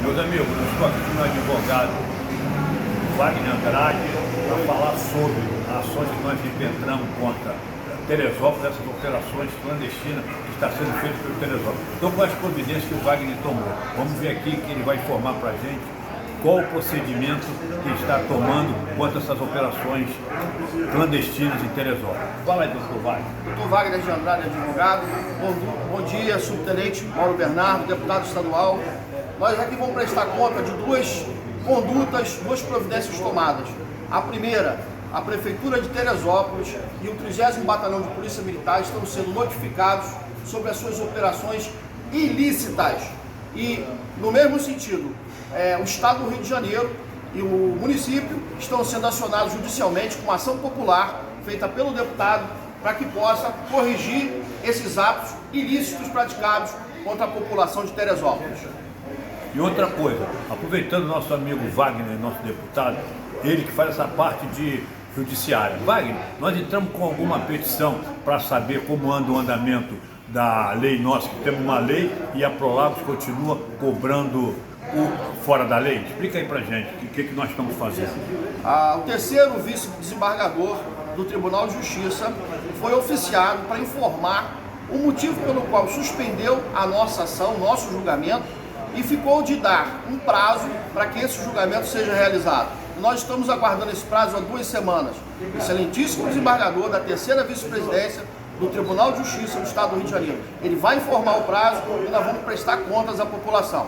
Meus amigos, eu estou aqui com o advogado Wagner Andrade para falar sobre as ações que nós impetramos contra Teresópolis, essas operações clandestinas que estão sendo feitas pelo Teresópolis. Então, quais as providências que o Wagner tomou? Vamos ver aqui que ele vai informar para a gente qual o procedimento que ele está tomando contra essas operações clandestinas em Teresópolis. Fala aí, doutor Wagner. Doutor Wagner de Andrade, advogado. Bom dia, subtenente Mauro Bernardo, deputado estadual. Nós aqui vamos prestar conta de duas condutas, duas providências tomadas. A primeira, a Prefeitura de Teresópolis e o 30º Batalhão de Polícia Militar estão sendo notificados sobre as suas operações ilícitas. E, no mesmo sentido, o Estado do Rio de Janeiro e o município estão sendo acionados judicialmente com uma ação popular feita pelo deputado para que possa corrigir esses atos ilícitos praticados contra a população de Teresópolis. E outra coisa, aproveitando o nosso amigo Wagner, nosso deputado, ele que faz essa parte de judiciária. Wagner, nós entramos com alguma petição para saber como anda o andamento da lei nossa, que temos uma lei e a Prolagos continua cobrando o fora da lei. Explica aí pra gente o que nós estamos fazendo. O terceiro vice-desembargador do Tribunal de Justiça foi oficiado para informar o motivo pelo qual suspendeu a nossa ação, nosso julgamento, e ficou de dar um prazo para que esse julgamento seja realizado. Nós estamos aguardando esse prazo há 2 semanas. O excelentíssimo desembargador da terceira vice-presidência do Tribunal de Justiça do Estado do Rio de Janeiro, ele vai informar o prazo e nós vamos prestar contas à população.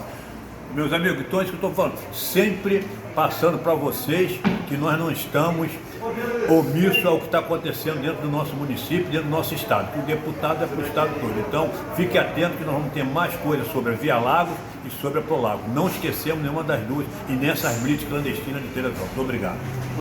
Meus amigos, então é isso que eu estou falando, sempre passando para vocês que nós não estamos omissos ao que está acontecendo dentro do nosso município, dentro do nosso estado, que o deputado é para o estado todo. Então, fique atento que nós vamos ter mais coisas sobre a Via Lagos e sobre a Prolagos. Não esquecemos nenhuma das duas e nessas blitz clandestinas de Teresópolis. Obrigado.